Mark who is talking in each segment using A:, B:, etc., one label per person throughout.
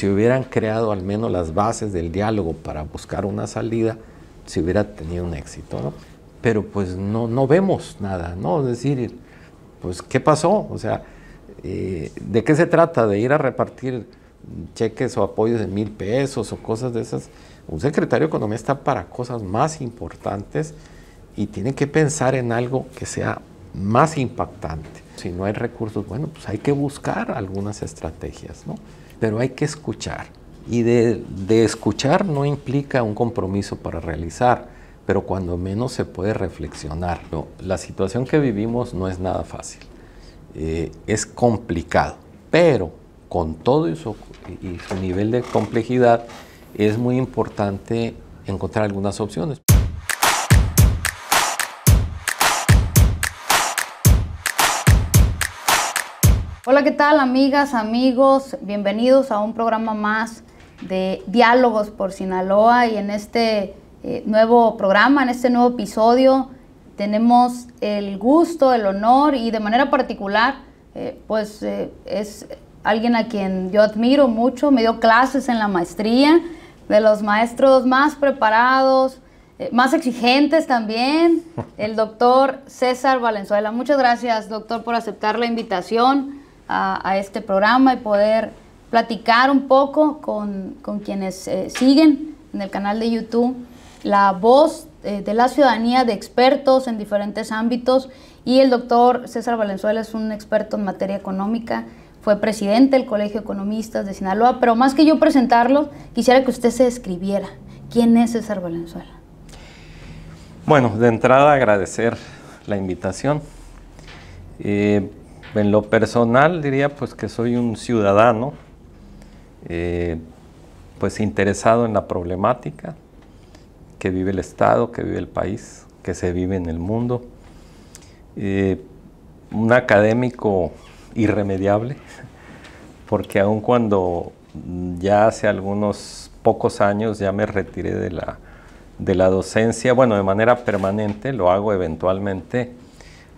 A: si hubieran creado al menos las bases del diálogo para buscar una salida, se hubiera tenido un éxito, ¿no? Pero pues no vemos nada, ¿no? Es decir, pues ¿qué pasó? O sea, ¿de qué se trata? ¿De ir a repartir cheques o apoyos de 1,000 pesos o cosas de esas? Un secretario de Economía está para cosas más importantes y tiene que pensar en algo que sea más impactante. Si no hay recursos, bueno, pues hay que buscar algunas estrategias, ¿no? Pero hay que escuchar. Y de escuchar no implica un compromiso para realizar, pero cuando menos se puede reflexionar. No, la situación que vivimos no es nada fácil. Es complicado, pero con todo y su nivel de complejidad es muy importante encontrar algunas opciones.
B: Hola, ¿qué tal, amigas, amigos? Bienvenidos a un programa más de Diálogos por Sinaloa, y en este nuevo programa, en este nuevo episodio, tenemos el gusto, el honor y de manera particular, es alguien a quien yo admiro mucho, me dio clases en la maestría, de los maestros más preparados, más exigentes también, el doctor César Valenzuela. Muchas gracias, doctor, por aceptar la invitación a este programa y poder platicar un poco con quienes siguen en el canal de YouTube la voz de la ciudadanía, de expertos en diferentes ámbitos. Y el doctor César Valenzuela es un experto en materia económica, fue presidente del Colegio de Economistas de Sinaloa, pero más que yo presentarlo, quisiera que usted se describiera. ¿Quién es César Valenzuela?
A: Bueno, de entrada agradecer la invitación. En lo personal diría pues que soy un ciudadano pues interesado en la problemática que vive el Estado, que vive el país, que se vive en el mundo. Un académico irremediable, porque aun cuando ya hace algunos pocos años ya me retiré de la docencia, bueno, de manera permanente, lo hago eventualmente,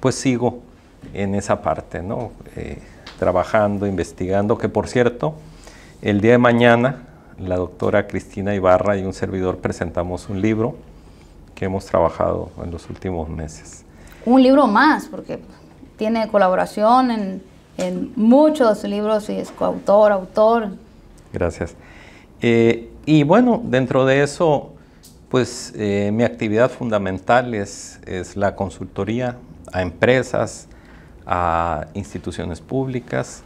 A: pues sigo en esa parte, ¿no? Trabajando, investigando, que por cierto, el día de mañana la doctora Cristina Ibarra y un servidor presentamos un libro que hemos trabajado en los últimos meses.
B: Un libro más, porque tiene colaboración en muchos libros y es coautor, autor.
A: Gracias. Y bueno, dentro de eso, pues mi actividad fundamental es la consultoría a empresas, a instituciones públicas,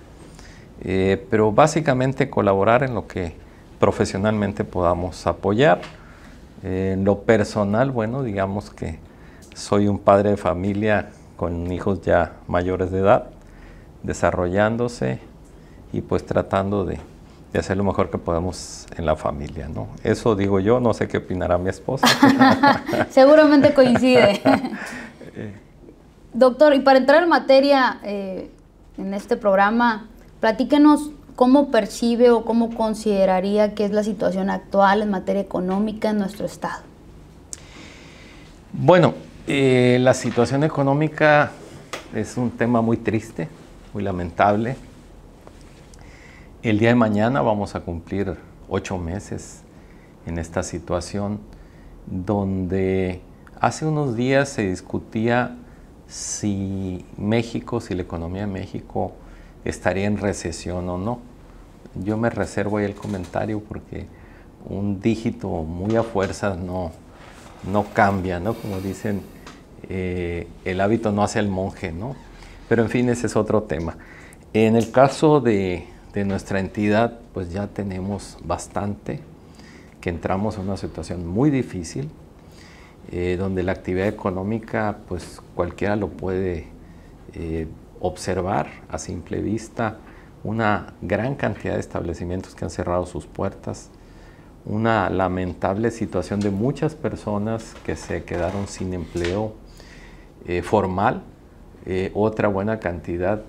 A: pero básicamente colaborar en lo que profesionalmente podamos apoyar. En lo personal, bueno, digamos que soy un padre de familia con hijos ya mayores de edad, desarrollándose y pues tratando de hacer lo mejor que podamos en la familia, ¿no? Eso digo yo, no sé qué opinará mi esposa.
B: Seguramente coincide. Doctor, y para entrar en materia en este programa, platíquenos cómo percibe o cómo consideraría que es la situación actual en materia económica en nuestro estado.
A: Bueno, la situación económica es un tema muy triste, muy lamentable. El día de mañana vamos a cumplir 8 meses en esta situación, donde hace unos días se discutía si la economía de México estaría en recesión o no. Yo me reservo ahí el comentario porque un dígito muy a fuerzas no cambia, ¿no? Como dicen, el hábito no hace al monje, ¿no? Pero en fin, ese es otro tema. En el caso de nuestra entidad, pues ya tenemos bastante, que entramos en una situación muy difícil, donde la actividad económica, pues cualquiera lo puede observar a simple vista, una gran cantidad de establecimientos que han cerrado sus puertas, una lamentable situación de muchas personas que se quedaron sin empleo formal, otra buena cantidad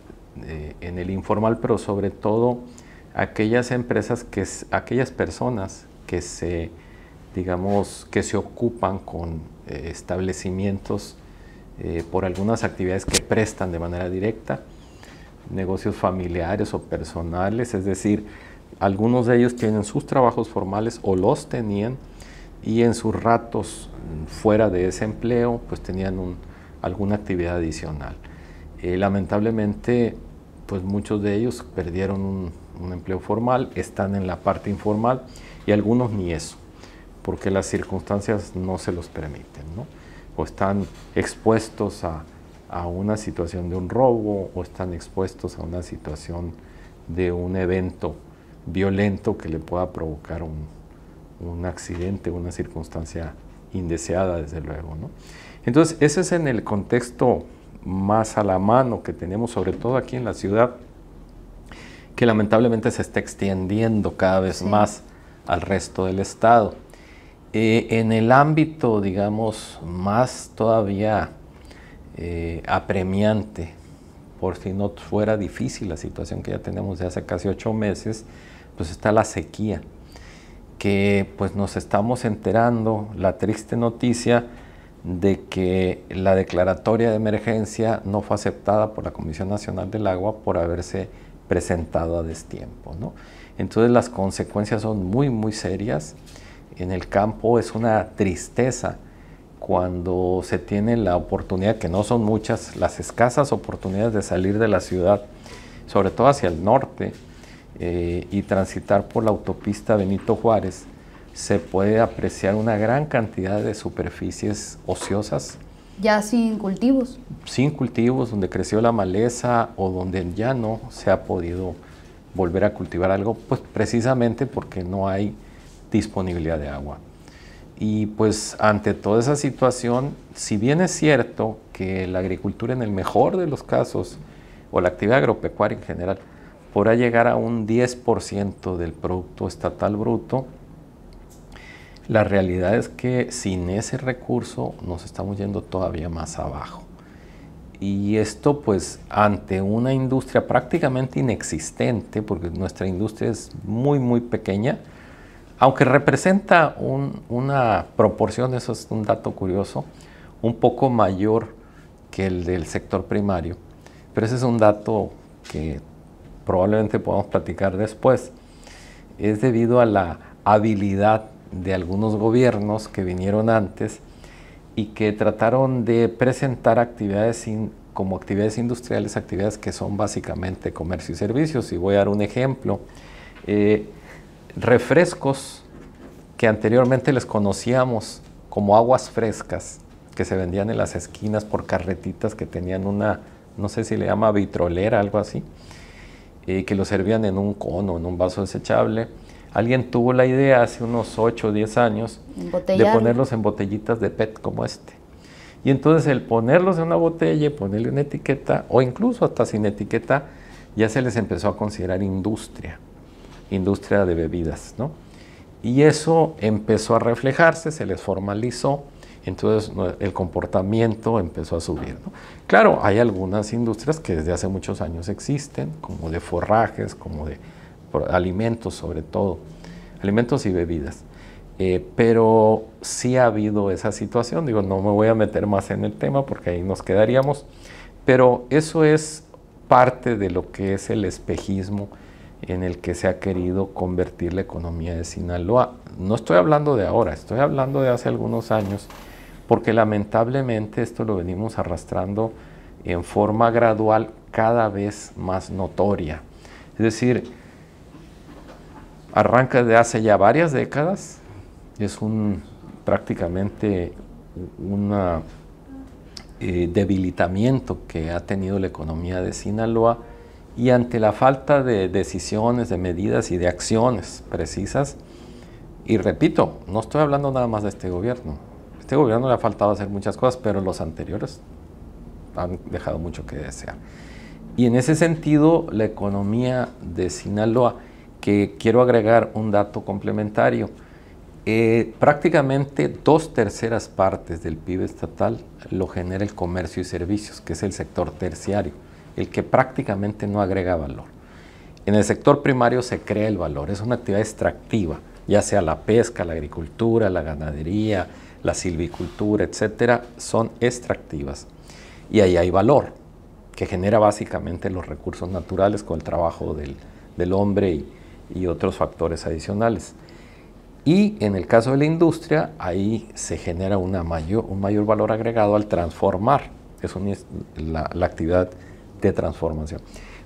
A: en el informal, pero sobre todo aquellas personas que se ocupan con establecimientos por algunas actividades que prestan de manera directa, negocios familiares o personales, es decir, algunos de ellos tienen sus trabajos formales o los tenían, y en sus ratos fuera de ese empleo pues tenían alguna actividad adicional. Lamentablemente pues muchos de ellos perdieron un empleo formal, están en la parte informal, y algunos ni eso, porque las circunstancias no se los permiten, ¿no? O están expuestos a una situación de un robo, o están expuestos a una situación de un evento violento que le pueda provocar un accidente, una circunstancia indeseada, desde luego, ¿no? Entonces, ese es en el contexto más a la mano que tenemos, sobre todo aquí en la ciudad, que lamentablemente se está extendiendo cada vez más al resto del estado. En el ámbito, digamos, más todavía apremiante, por si no fuera difícil la situación que ya tenemos de hace casi 8 meses, pues está la sequía, que pues nos estamos enterando, la triste noticia de que la declaratoria de emergencia no fue aceptada por la Comisión Nacional del Agua por haberse presentado a destiempo, ¿no? Entonces las consecuencias son muy, muy serias. En el campo es una tristeza cuando se tiene la oportunidad, que no son muchas, las escasas oportunidades de salir de la ciudad, sobre todo hacia el norte, y transitar por la autopista Benito Juárez, se puede apreciar una gran cantidad de superficies ociosas.
B: Ya sin cultivos.
A: Sin cultivos, donde creció la maleza o donde ya no se ha podido volver a cultivar algo, pues precisamente porque no hay disponibilidad de agua. Y pues ante toda esa situación, si bien es cierto que la agricultura en el mejor de los casos, o la actividad agropecuaria en general, podrá llegar a un 10% del Producto Estatal Bruto, la realidad es que sin ese recurso nos estamos yendo todavía más abajo. Y esto pues ante una industria prácticamente inexistente, porque nuestra industria es muy, muy pequeña, aunque representa una proporción, eso es un dato curioso, un poco mayor que el del sector primario, pero ese es un dato que probablemente podamos platicar después. Es debido a la habilidad de algunos gobiernos que vinieron antes y que trataron de presentar actividades como actividades industriales, actividades que son básicamente comercio y servicios. Y voy a dar un ejemplo. Refrescos que anteriormente les conocíamos como aguas frescas, que se vendían en las esquinas por carretitas que tenían una, no sé si le llama vitrolera, algo así, que lo servían en un cono, en un vaso desechable. Alguien tuvo la idea hace unos 8 o 10 años de ponerlos en botellitas de PET como este. Y entonces el ponerlos en una botella y ponerle una etiqueta, o incluso hasta sin etiqueta, ya se les empezó a considerar industria de bebidas, ¿no? Y eso empezó a reflejarse, se les formalizó, entonces el comportamiento empezó a subir, ¿no? Claro, hay algunas industrias que desde hace muchos años existen, como de forrajes, como de alimentos sobre todo, alimentos y bebidas. Pero sí ha habido esa situación, digo, no me voy a meter más en el tema porque ahí nos quedaríamos, pero eso es parte de lo que es el espejismo en el que se ha querido convertir la economía de Sinaloa. No estoy hablando de ahora, estoy hablando de hace algunos años, porque lamentablemente esto lo venimos arrastrando en forma gradual cada vez más notoria. Es decir, arranca de hace ya varias décadas, es prácticamente un debilitamiento que ha tenido la economía de Sinaloa, y ante la falta de decisiones, de medidas y de acciones precisas, y repito, no estoy hablando nada más de este gobierno le ha faltado hacer muchas cosas, pero los anteriores han dejado mucho que desear. Y en ese sentido, la economía de Sinaloa, que quiero agregar un dato complementario, prácticamente 2/3 partes del PIB estatal lo genera el comercio y servicios, que es el sector terciario, el que prácticamente no agrega valor. En el sector primario se crea el valor, es una actividad extractiva, ya sea la pesca, la agricultura, la ganadería, la silvicultura, etcétera, son extractivas. Y ahí hay valor, que genera básicamente los recursos naturales con el trabajo del hombre y otros factores adicionales. Y en el caso de la industria, ahí se genera un mayor valor agregado al transformar, es la actividad de transformación.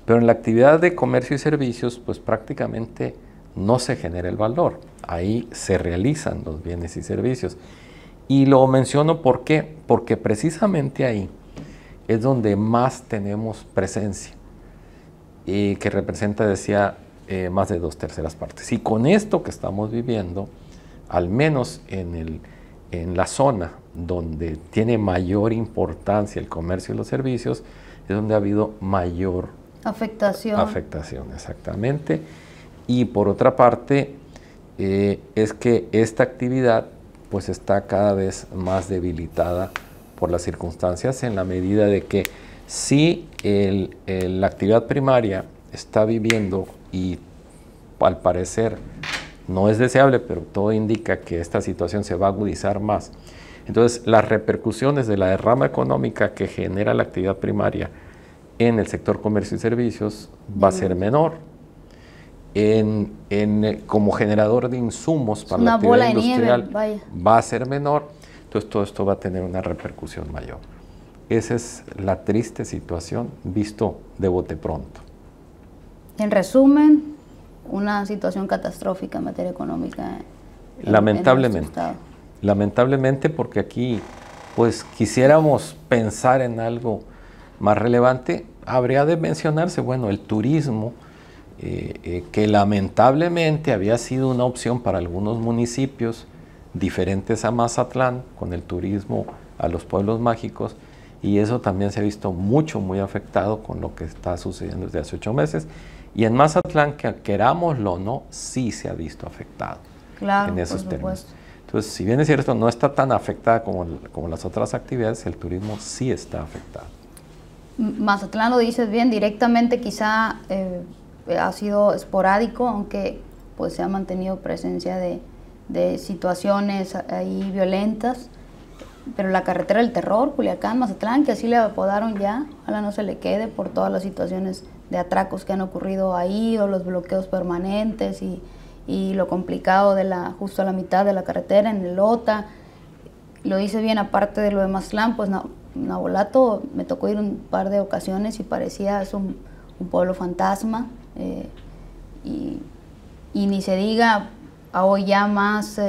A: Pero en la actividad de comercio y servicios, pues prácticamente no se genera el valor, ahí se realizan los bienes y servicios. Y lo menciono ¿por qué? Porque precisamente ahí es donde más tenemos presencia, y que representa, decía, más de 2/3 partes. Y con esto que estamos viviendo, al menos en la zona donde tiene mayor importancia el comercio y los servicios, es donde ha habido mayor
B: afectación.
A: Afectación, exactamente. Y por otra parte, es que esta actividad pues está cada vez más debilitada por las circunstancias, en la medida de que si la actividad primaria está viviendo, y al parecer no es deseable, pero todo indica que esta situación se va a agudizar más. Entonces, las repercusiones de la derrama económica que genera la actividad primaria en el sector comercio y servicios va a ser menor. Como generador de insumos para la actividad industrial va a ser menor. Entonces, todo esto va a tener una repercusión mayor. Esa es la triste situación visto de bote pronto.
B: En resumen, una situación catastrófica en materia económica.
A: Lamentablemente. Lamentablemente, porque aquí pues quisiéramos pensar en algo más relevante. Habría de mencionarse, bueno, el turismo, que lamentablemente había sido una opción para algunos municipios diferentes a Mazatlán, con el turismo a los pueblos mágicos, y eso también se ha visto muy afectado con lo que está sucediendo desde hace 8 meses. Y en Mazatlán, que querámoslo o no, sí se ha visto afectado,
B: claro,
A: en esos términos. Entonces, si bien es cierto, no está tan afectada como las otras actividades, el turismo sí está afectado.
B: Mazatlán, lo dices bien, directamente quizá ha sido esporádico, aunque pues se ha mantenido presencia de situaciones ahí violentas, pero la carretera del terror, Culiacán, Mazatlán, que así le apodaron ya, ojalá no se le quede por todas las situaciones de atracos que han ocurrido ahí, o los bloqueos permanentes y lo complicado de justo a la mitad de la carretera, en el Lota. Lo hice bien, aparte de lo de Mazatlán, pues Navolato me tocó ir un par de ocasiones y parecía es un pueblo fantasma, y ni se diga hoy ya más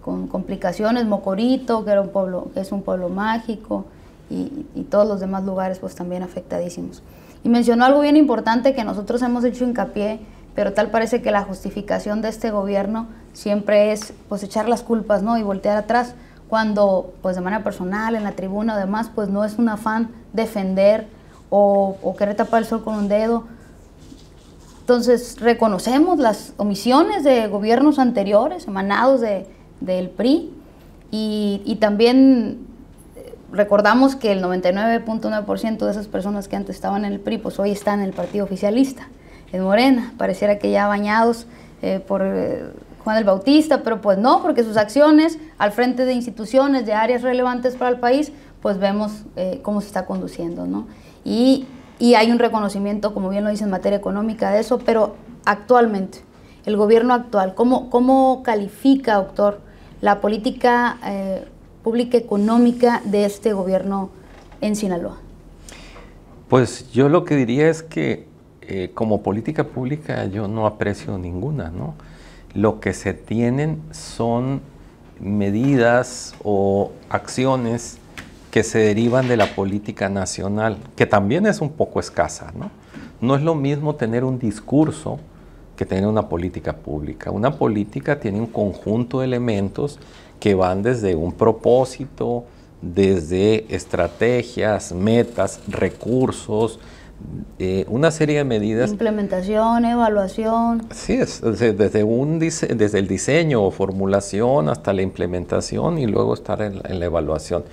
B: con complicaciones, Mocorito, que es un pueblo mágico, y todos los demás lugares pues también afectadísimos. Y mencionó algo bien importante que nosotros hemos hecho hincapié, pero tal parece que la justificación de este gobierno siempre es pues echar las culpas, ¿no? Y voltear atrás, cuando pues de manera personal, en la tribuna o demás, pues no es un afán defender o querer tapar el sol con un dedo. Entonces reconocemos las omisiones de gobiernos anteriores, emanados del PRI, y también recordamos que el 99.9% de esas personas que antes estaban en el PRI, pues hoy están en el partido oficialista, en Morena. Pareciera que ya bañados por Juan el Bautista, pero pues no, porque sus acciones al frente de instituciones, de áreas relevantes para el país, pues vemos cómo se está conduciendo, ¿no? Y hay un reconocimiento, como bien lo dice, en materia económica de eso, pero actualmente, el gobierno actual, ¿cómo califica, doctor, la política pública económica de este gobierno en Sinaloa?
A: Pues yo lo que diría es que como política pública yo no aprecio ninguna, ¿no? Lo que se tienen son medidas o acciones que se derivan de la política nacional, que también es un poco escasa, ¿no? No es lo mismo tener un discurso que tener una política pública. Una política tiene un conjunto de elementos que van desde un propósito, desde estrategias, metas, recursos, una serie de medidas.
B: Implementación, evaluación.
A: Sí, desde el diseño o formulación hasta la implementación y luego estar en la evaluación.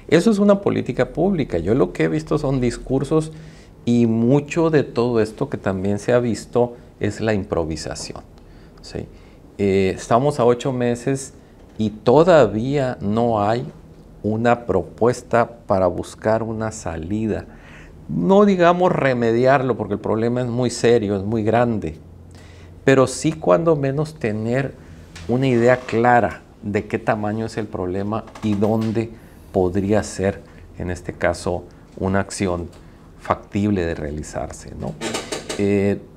A: Eso es una política pública. Yo lo que he visto son discursos, y mucho de todo esto que también se ha visto es la improvisación, ¿sí? Estamos a 8 meses y todavía no hay una propuesta para buscar una salida. No digamos remediarlo, porque el problema es muy serio, es muy grande, pero sí cuando menos tener una idea clara de qué tamaño es el problema y dónde podría ser, en este caso, una acción factible de realizarse, ¿no?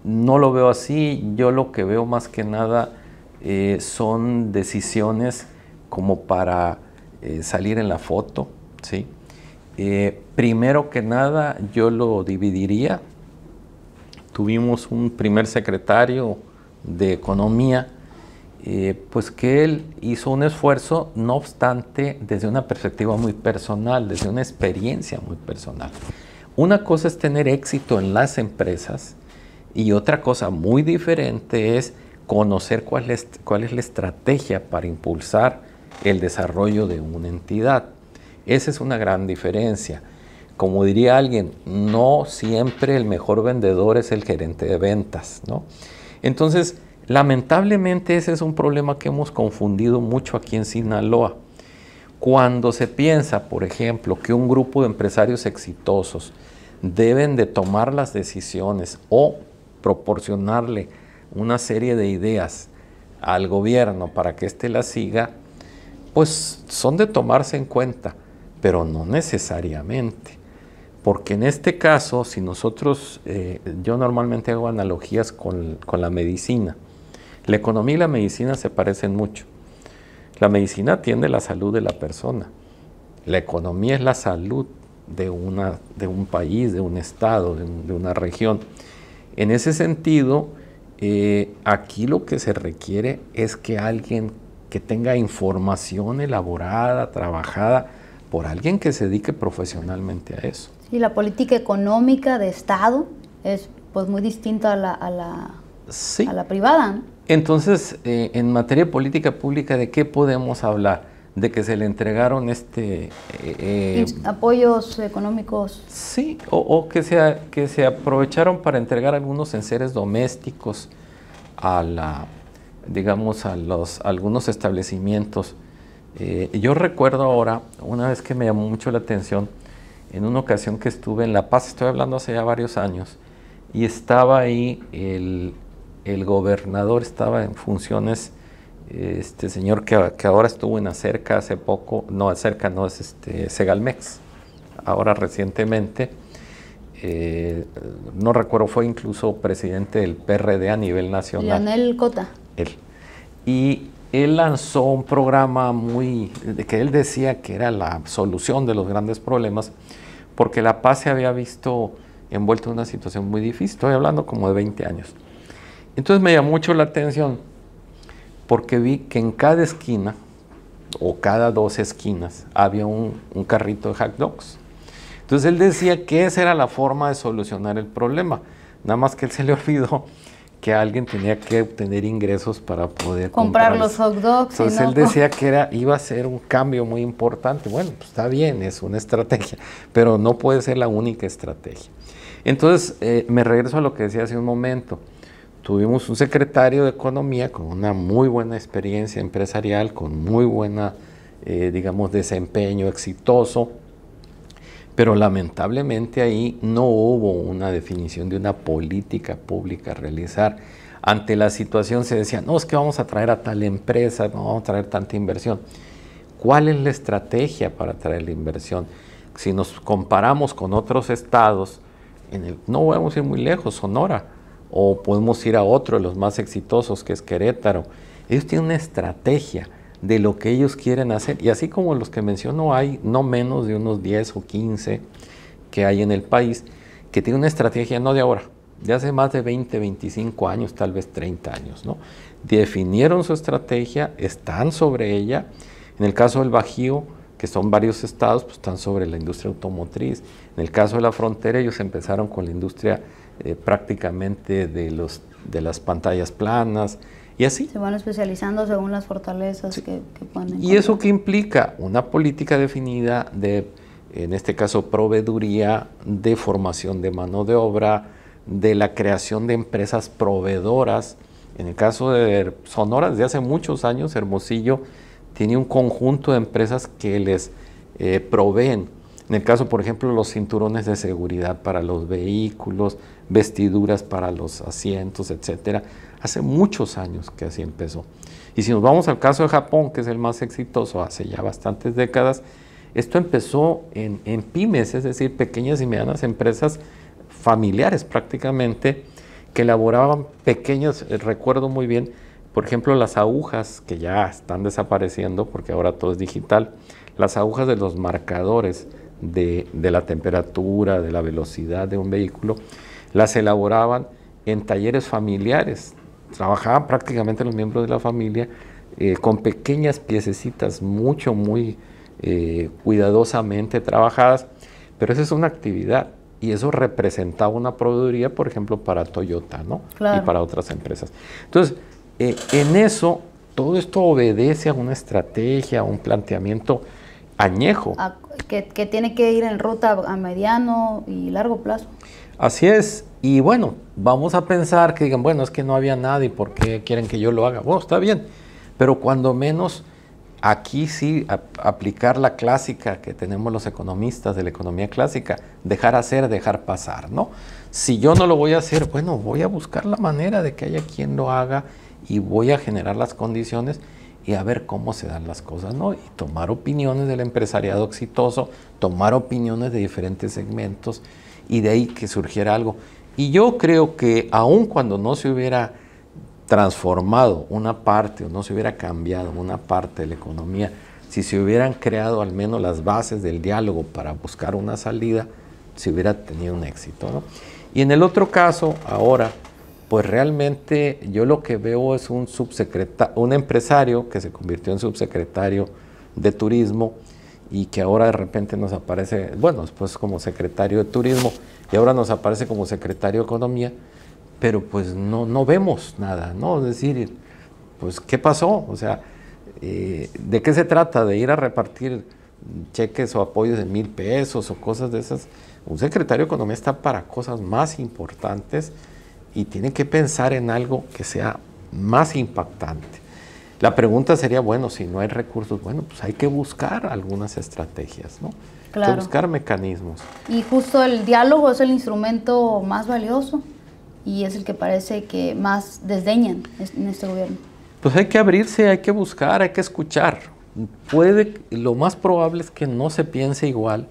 A: No lo veo así. Yo lo que veo más que nada son decisiones como para salir en la foto, ¿sí? Primero que nada, yo lo dividiría. Tuvimos un primer secretario de Economía, pues que él hizo un esfuerzo, no obstante, desde una perspectiva muy personal, desde una experiencia muy personal. Una cosa es tener éxito en las empresas y otra cosa muy diferente es conocer cuál es la estrategia para impulsar el desarrollo de una entidad. Esa es una gran diferencia. Como diría alguien, no siempre el mejor vendedor es el gerente de ventas, ¿no? Entonces, lamentablemente ese es un problema que hemos confundido mucho aquí en Sinaloa. Cuando se piensa, por ejemplo, que un grupo de empresarios exitosos deben de tomar las decisiones o proporcionarle una serie de ideas al gobierno para que éste las siga, pues son de tomarse en cuenta, pero no necesariamente. Porque en este caso, si nosotros, yo normalmente hago analogías con la medicina. La economía y la medicina se parecen mucho. La medicina atiende la salud de la persona. La economía es la salud de un país, de un estado, de una región. En ese sentido, aquí lo que se requiere es que alguien que tenga información elaborada, trabajada, por alguien que se dedique profesionalmente a eso.
B: Sí, la política económica de Estado es pues muy distinta a la privada, ¿no?
A: Entonces, en materia de política pública, ¿de qué podemos hablar? De que se le entregaron
B: apoyos económicos.
A: Sí, o que se aprovecharon para entregar algunos enseres domésticos a algunos establecimientos. Yo recuerdo ahora, una vez que me llamó mucho la atención, en una ocasión que estuve en La Paz, estoy hablando hace ya varios años, y estaba ahí el gobernador, estaba en funciones, este señor que ahora estuvo en Acerca hace poco, no, Acerca no, es Segalmex, ahora recientemente, no recuerdo, fue incluso presidente del PRD a nivel nacional.
B: Leonel Cota.
A: Él. Y él lanzó un programa que él decía que era la solución de los grandes problemas, porque La Paz se había visto envuelto en una situación muy difícil, estoy hablando como de 20 años. Entonces me llamó mucho la atención, porque vi que en cada esquina, o cada 2 esquinas, había un carrito de hot dogs. Entonces él decía que esa era la forma de solucionar el problema, nada más que él se le olvidó que alguien tenía que obtener ingresos para poder
B: comprar los hot dogs.
A: Entonces él decía que iba a ser un cambio muy importante. Bueno, pues está bien, es una estrategia, pero no puede ser la única estrategia. Entonces, me regreso a lo que decía hace un momento. Tuvimos un secretario de Economía con una muy buena experiencia empresarial, con muy buena, digamos, desempeño exitoso, pero lamentablemente ahí no hubo una definición de una política pública a realizar. Ante la situación se decía, no, es que vamos a traer a tal empresa, no vamos a traer tanta inversión. ¿Cuál es la estrategia para traer la inversión? Si nos comparamos con otros estados, no vamos a ir muy lejos, Sonora, o podemos ir a otro de los más exitosos, que es Querétaro. Ellos tienen una estrategia de lo que ellos quieren hacer, y así como los que menciono, hay no menos de unos 10 o 15 que hay en el país que tienen una estrategia no de ahora, de hace más de 20, 25 años, tal vez 30 años, ¿no? Definieron su estrategia, están sobre ella. En el caso del Bajío, que son varios estados, pues están sobre la industria automotriz. En el caso de la frontera, ellos empezaron con la industria prácticamente de las pantallas planas, y así.
B: Se van especializando según las fortalezas que pueden encontrar.
A: ¿Y eso qué implica? Una política definida en este caso, proveeduría, de formación de mano de obra, de la creación de empresas proveedoras. En el caso de Sonora, desde hace muchos años, Hermosillo tiene un conjunto de empresas que les proveen. En el caso, por ejemplo, los cinturones de seguridad para los vehículos, vestiduras para los asientos, etcétera. Hace muchos años que así empezó. Y si nos vamos al caso de Japón, que es el más exitoso hace ya bastantes décadas, esto empezó en pymes, es decir, pequeñas y medianas empresas familiares prácticamente, que elaboraban pequeños, recuerdo muy bien, por ejemplo, las agujas, que ya están desapareciendo porque ahora todo es digital, las agujas de los marcadores de la temperatura, de la velocidad de un vehículo, las elaboraban en talleres familiares. Trabajaban prácticamente los miembros de la familia con pequeñas piececitas muy cuidadosamente trabajadas, pero esa es una actividad y eso representaba una proveeduría, por ejemplo, para Toyota, ¿no?
B: Claro.
A: Y para otras empresas. Entonces, en eso, todo esto obedece a una estrategia, a un planteamiento añejo.
B: Que tiene que ir en ruta a mediano y largo plazo.
A: Así es, y bueno, vamos a pensar que digan, bueno, es que no había nadie, ¿por qué quieren que yo lo haga? Bueno, está bien, pero cuando menos aquí sí aplicar la clásica que tenemos los economistas de la economía clásica, dejar hacer, dejar pasar, ¿no? Si yo no lo voy a hacer, bueno, voy a buscar la manera de que haya quien lo haga y voy a generar las condiciones y a ver cómo se dan las cosas, ¿no? Y tomar opiniones del empresariado exitoso, tomar opiniones de diferentes segmentos y de ahí que surgiera algo. Y yo creo que aun cuando no se hubiera transformado una parte o no se hubiera cambiado una parte de la economía, si se hubieran creado al menos las bases del diálogo para buscar una salida, se hubiera tenido un éxito, ¿no? Y en el otro caso, ahora, pues realmente yo lo que veo es un empresario que se convirtió en subsecretario de turismo y que ahora de repente nos aparece, bueno, después como secretario de turismo y ahora nos aparece como secretario de economía, pero pues no vemos nada, ¿no? Es decir, pues ¿qué pasó? O sea, ¿de qué se trata? ¿De ir a repartir cheques o apoyos de 1,000 pesos o cosas de esas? Un secretario de economía está para cosas más importantes y tiene que pensar en algo que sea más impactante. La pregunta sería, bueno, si no hay recursos, bueno, pues hay que buscar algunas estrategias, ¿no?
B: Claro.
A: Hay que buscar mecanismos.
B: Y justo el diálogo es el instrumento más valioso y es el que parece que más desdeñan en este gobierno.
A: Pues hay que abrirse, hay que buscar, hay que escuchar. Lo más probable es que no se piense igual,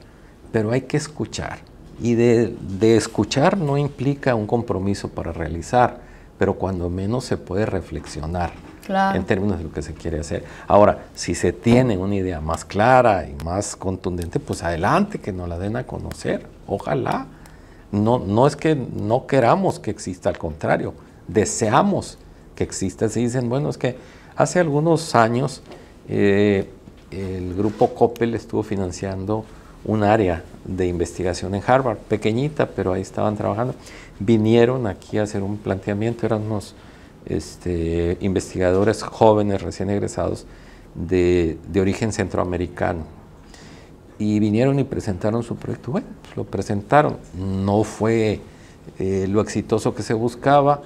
A: pero hay que escuchar. Y de escuchar no implica un compromiso para realizar, pero cuando menos se puede reflexionar. Claro. En términos de lo que se quiere hacer. Ahora, si se tiene una idea más clara y más contundente, pues adelante, que nos la den a conocer, ojalá. No es que no queramos que exista, al contrario, deseamos que exista. Se dicen, bueno, es que hace algunos años el grupo Coppel estuvo financiando un área de investigación en Harvard, pequeñita, pero ahí estaban trabajando. Vinieron aquí a hacer un planteamiento, eran unos investigadores jóvenes recién egresados de origen centroamericano y vinieron y presentaron su proyecto. Bueno, pues lo presentaron, no fue lo exitoso que se buscaba,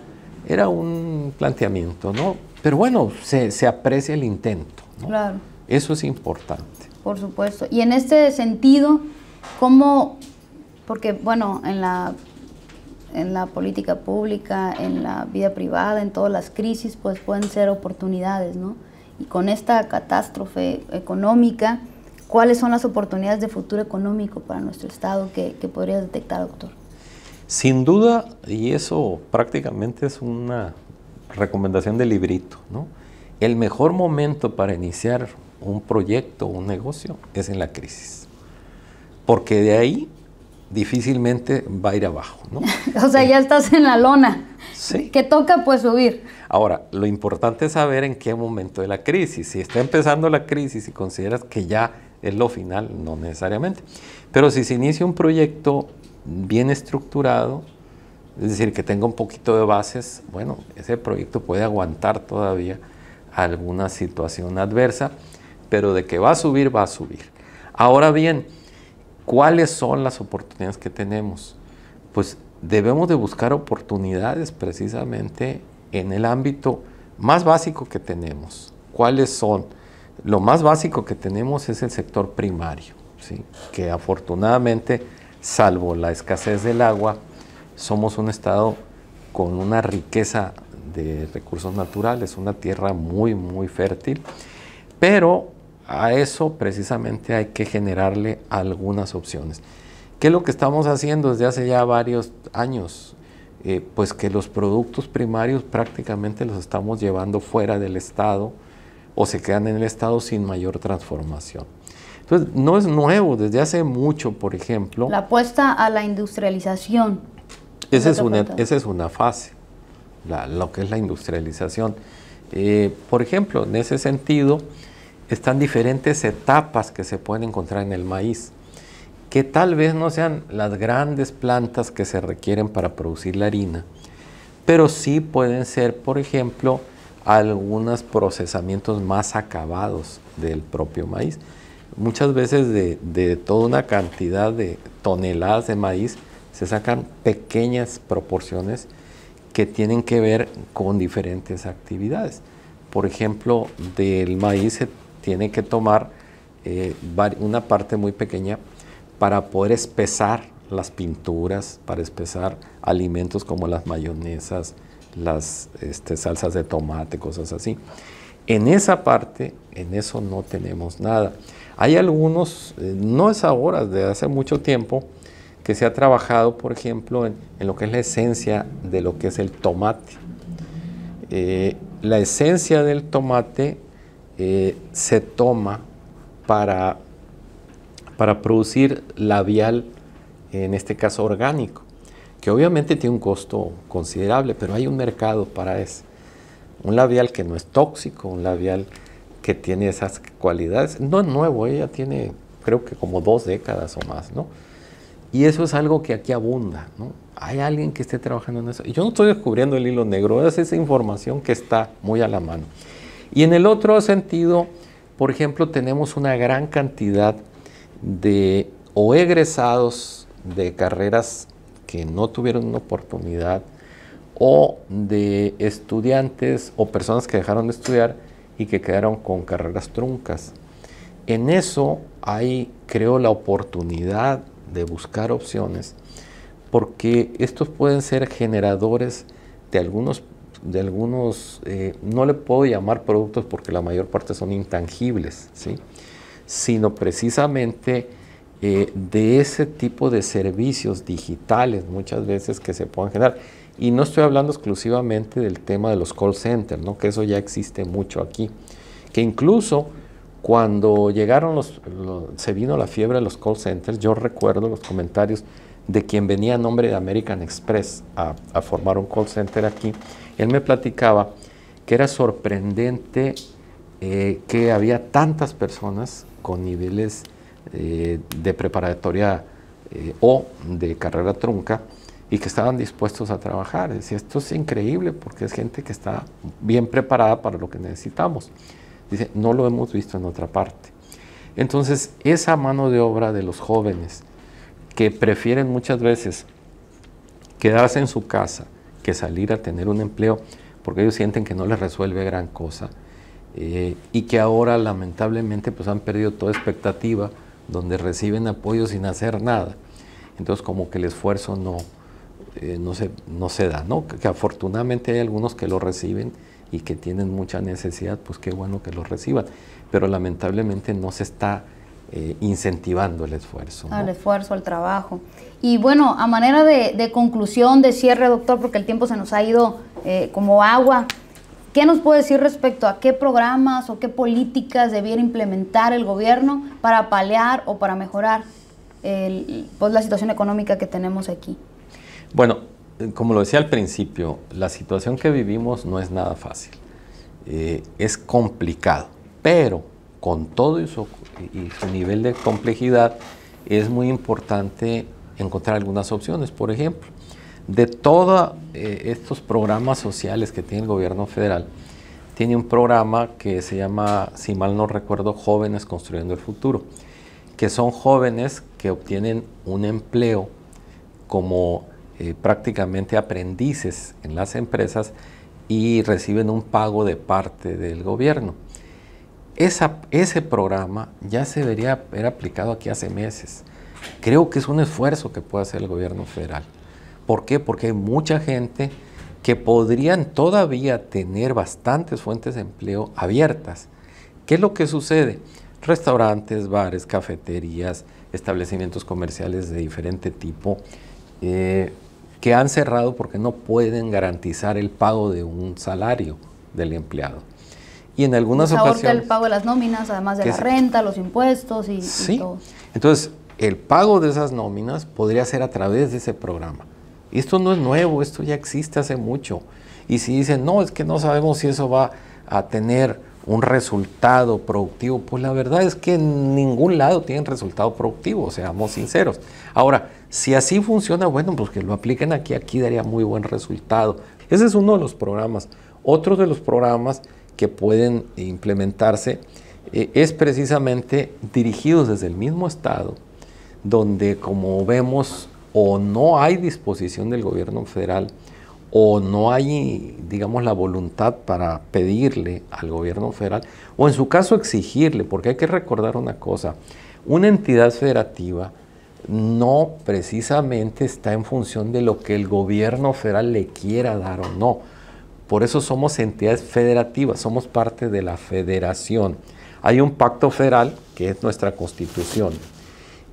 A: era un planteamiento, ¿no? Pero bueno, se aprecia el intento, ¿no?
B: Claro.
A: Eso es importante.
B: Por supuesto. Y en este sentido, ¿cómo? Porque bueno, en la política pública, en la vida privada, en todas las crisis, pues pueden ser oportunidades, ¿no? Y con esta catástrofe económica, ¿cuáles son las oportunidades de futuro económico para nuestro Estado que podrías detectar, doctor?
A: Sin duda, y eso prácticamente es una recomendación de librito, ¿no? El mejor momento para iniciar un proyecto, un negocio, es en la crisis. Porque de ahí difícilmente va a ir abajo, ¿no?
B: O sea, ya estás en la lona.
A: Sí.
B: ¿Qué toca? Pues subir.
A: Ahora, lo importante es saber en qué momento de la crisis. Si está empezando la crisis y consideras que ya es lo final, no necesariamente. Pero si se inicia un proyecto bien estructurado, es decir, que tenga un poquito de bases, bueno, ese proyecto puede aguantar todavía alguna situación adversa, pero de que va a subir, va a subir. Ahora bien, ¿cuáles son las oportunidades que tenemos? Pues debemos de buscar oportunidades precisamente en el ámbito más básico que tenemos. ¿Cuáles son? Lo más básico que tenemos es el sector primario, ¿sí? Que afortunadamente, salvo la escasez del agua, somos un estado con una riqueza de recursos naturales, una tierra muy, muy fértil, pero a eso precisamente hay que generarle algunas opciones. ¿Qué es lo que estamos haciendo desde hace ya varios años? Pues que los productos primarios prácticamente los estamos llevando fuera del Estado o se quedan en el Estado sin mayor transformación. Entonces, no es nuevo, desde hace mucho, por ejemplo.
B: La apuesta a la industrialización.
A: Esa es una fase, lo que es la industrialización. Por ejemplo, en ese sentido, están diferentes etapas que se pueden encontrar en el maíz, que tal vez no sean las grandes plantas que se requieren para producir la harina, pero sí pueden ser, por ejemplo, algunos procesamientos más acabados del propio maíz. Muchas veces de toda una cantidad de toneladas de maíz se sacan pequeñas proporciones que tienen que ver con diferentes actividades. Por ejemplo, del maíz se tiene que tomar una parte muy pequeña para poder espesar las pinturas, para espesar alimentos como las mayonesas, las salsas de tomate, cosas así. En esa parte, en eso no tenemos nada. Hay algunos, no es ahora, desde hace mucho tiempo, que se ha trabajado, por ejemplo, en lo que es la esencia de lo que es el tomate. La esencia del tomate se toma para producir labial, en este caso orgánico, que obviamente tiene un costo considerable, pero hay un mercado para eso. Un labial que no es tóxico, un labial que tiene esas cualidades. No es nuevo, ella tiene creo que como 2 décadas o más, ¿no? Y eso es algo que aquí abunda, ¿no? Hay alguien que esté trabajando en eso. Y yo no estoy descubriendo el hilo negro, es esa información que está muy a la mano. Y en el otro sentido, por ejemplo, tenemos una gran cantidad de o egresados de carreras que no tuvieron una oportunidad, o de estudiantes o personas que dejaron de estudiar y que quedaron con carreras truncas. En eso hay, creo, la oportunidad de buscar opciones, porque estos pueden ser generadores de algunos, no le puedo llamar productos porque la mayor parte son intangibles, ¿sí? Sino precisamente de ese tipo de servicios digitales muchas veces que se pueden generar. Y no estoy hablando exclusivamente del tema de los call centers, ¿no? Que eso ya existe mucho aquí, que incluso cuando llegaron se vino la fiebre de los call centers, yo recuerdo los comentarios de quien venía a nombre de American Express a formar un call center aquí. Él me platicaba que era sorprendente que había tantas personas con niveles de preparatoria o de carrera trunca y que estaban dispuestos a trabajar. Decía, esto es increíble porque es gente que está bien preparada para lo que necesitamos. Dice, no lo hemos visto en otra parte. Entonces, esa mano de obra de los jóvenes que prefieren muchas veces quedarse en su casa que salir a tener un empleo porque ellos sienten que no les resuelve gran cosa y que ahora lamentablemente pues han perdido toda expectativa, donde reciben apoyo sin hacer nada. Entonces como que el esfuerzo no se da, ¿no? Que afortunadamente hay algunos que lo reciben y que tienen mucha necesidad, pues qué bueno que lo reciban, pero lamentablemente no se está incentivando el esfuerzo, ¿no?
B: Al esfuerzo, al trabajo. Y bueno, a manera de conclusión, de cierre, doctor, porque el tiempo se nos ha ido como agua, ¿qué nos puede decir respecto a qué programas o qué políticas debiera implementar el gobierno para paliar o para mejorar pues la situación económica que tenemos aquí?
A: Bueno, como lo decía al principio, la situación que vivimos no es nada fácil. Es complicado, pero con todo y su nivel de complejidad es muy importante encontrar algunas opciones. Por ejemplo, de todos estos programas sociales que tiene el gobierno federal, tiene un programa que se llama, si mal no recuerdo, Jóvenes Construyendo el Futuro, que son jóvenes que obtienen un empleo como prácticamente aprendices en las empresas y reciben un pago de parte del gobierno. Ese programa ya se debería haber aplicado aquí hace meses. Creo que es un esfuerzo que puede hacer el gobierno federal. ¿Por qué? Porque hay mucha gente que podrían todavía tener bastantes fuentes de empleo abiertas. ¿Qué es lo que sucede? Restaurantes, bares, cafeterías, establecimientos comerciales de diferente tipo que han cerrado porque no pueden garantizar el pago de un salario del empleado. Y en algunas ocasiones...
B: el pago de las nóminas, además de la renta, los impuestos y todo.
A: Entonces, el pago de esas nóminas podría ser a través de ese programa. Y esto no es nuevo, esto ya existe hace mucho. Y si dicen, no, es que no sabemos si eso va a tener un resultado productivo, pues la verdad es que en ningún lado tienen resultado productivo, seamos sinceros. Ahora, si así funciona, bueno, pues que lo apliquen aquí, aquí daría muy buen resultado. Ese es uno de los programas. Otro de los programas que pueden implementarse es precisamente dirigidos desde el mismo Estado, donde como vemos o no hay disposición del gobierno federal o no hay, digamos, la voluntad para pedirle al gobierno federal o en su caso exigirle, porque hay que recordar una cosa, una entidad federativa no precisamente está en función de lo que el gobierno federal le quiera dar o no. Por eso somos entidades federativas, somos parte de la federación. Hay un pacto federal, que es nuestra Constitución,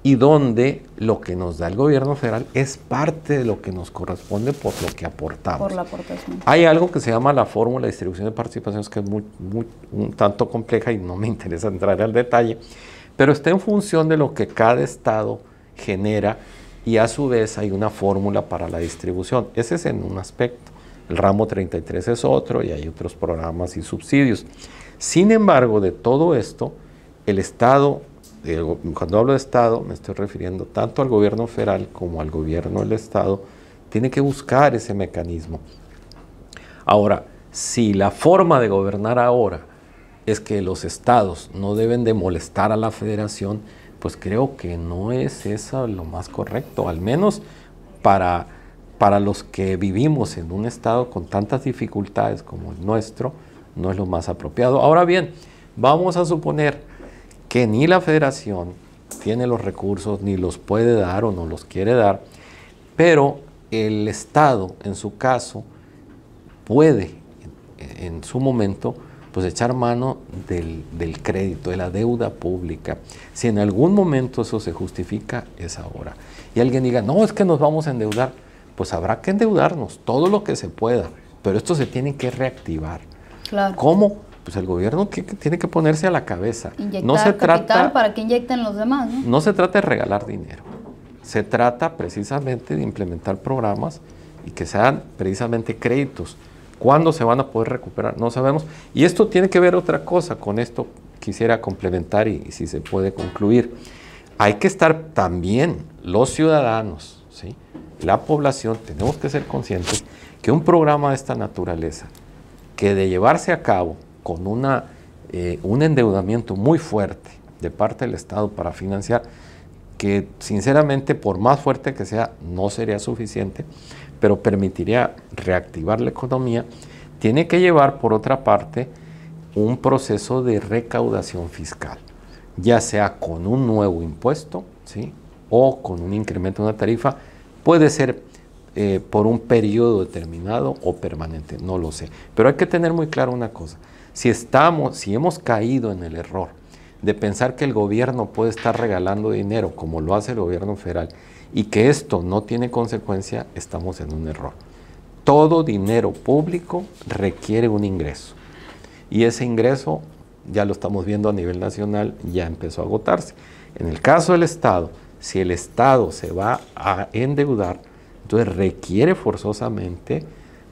A: y donde lo que nos da el gobierno federal es parte de lo que nos corresponde por lo que aportamos.
B: Por la aportación.
A: Hay algo que se llama la fórmula de distribución de participaciones, que es un tanto compleja y no me interesa entrar al detalle, pero está en función de lo que cada estado genera y a su vez hay una fórmula para la distribución. Ese es en un aspecto. El ramo 33 es otro y hay otros programas y subsidios. Sin embargo, de todo esto, el Estado, cuando hablo de Estado, me estoy refiriendo tanto al gobierno federal como al gobierno del Estado, tiene que buscar ese mecanismo. Ahora, si la forma de gobernar ahora es que los estados no deben de molestar a la federación, pues creo que no es eso lo más correcto, al menos para los que vivimos en un estado con tantas dificultades como el nuestro, no es lo más apropiado. Ahora bien, vamos a suponer que ni la federación tiene los recursos, ni los puede dar o no los quiere dar, pero el Estado, en su caso, puede, en su momento, pues echar mano del crédito, de la deuda pública. Si en algún momento eso se justifica, es ahora. Y alguien diga, no, es que nos vamos a endeudar, pues habrá que endeudarnos, todo lo que se pueda, pero esto se tiene que reactivar.
B: Claro.
A: ¿Cómo? Pues el gobierno tiene que ponerse a la cabeza.
B: Inyectar
A: no se
B: capital
A: trata,
B: para que inyecten los demás, ¿no?
A: No se trata de regalar dinero, se trata precisamente de implementar programas y que sean precisamente créditos. ¿Cuándo se van a poder recuperar? No sabemos. Y esto tiene que ver otra cosa, con esto quisiera complementar y si se puede concluir. Hay que estar también los ciudadanos, ¿sí? La población, tenemos que ser conscientes que un programa de esta naturaleza, que de llevarse a cabo con un endeudamiento muy fuerte de parte del Estado para financiar, que sinceramente por más fuerte que sea no sería suficiente, pero permitiría reactivar la economía, tiene que llevar por otra parte un proceso de recaudación fiscal, ya sea con un nuevo impuesto, ¿sí? O con un incremento de una tarifa, puede ser por un periodo determinado o permanente, no lo sé. Pero hay que tener muy claro una cosa, si hemos caído en el error de pensar que el gobierno puede estar regalando dinero como lo hace el gobierno federal y que esto no tiene consecuencia, estamos en un error. Todo dinero público requiere un ingreso y ese ingreso, ya lo estamos viendo a nivel nacional, ya empezó a agotarse. En el caso del Estado, si el Estado se va a endeudar, entonces requiere forzosamente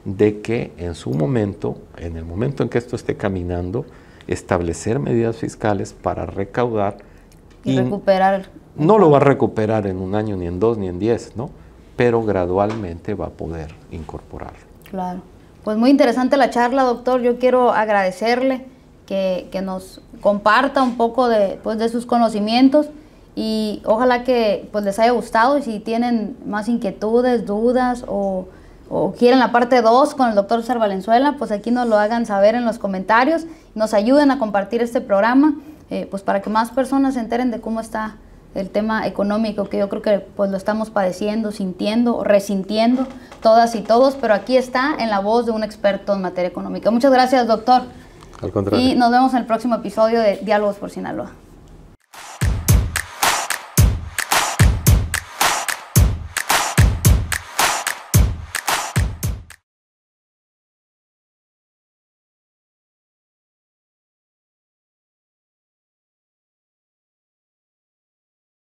A: de que en su momento, en el momento en que esto esté caminando, establecer medidas fiscales para recaudar
B: y recuperar.
A: No lo va a recuperar en un año, ni en 2, ni en 10, ¿no? Pero gradualmente va a poder incorporarlo.
B: Claro. Pues muy interesante la charla, doctor. Yo quiero agradecerle que nos comparta un poco de sus conocimientos y ojalá que pues les haya gustado y si tienen más inquietudes, dudas o quieren la parte 2 con el doctor César Valenzuela, pues aquí nos lo hagan saber en los comentarios, nos ayuden a compartir este programa, pues para que más personas se enteren de cómo está el tema económico, que yo creo que pues lo estamos padeciendo, sintiendo, resintiendo, todas y todos, pero aquí está en la voz de un experto en materia económica. Muchas gracias, doctor.
C: Al contrario.
B: Y nos vemos en el próximo episodio de Diálogos por Sinaloa.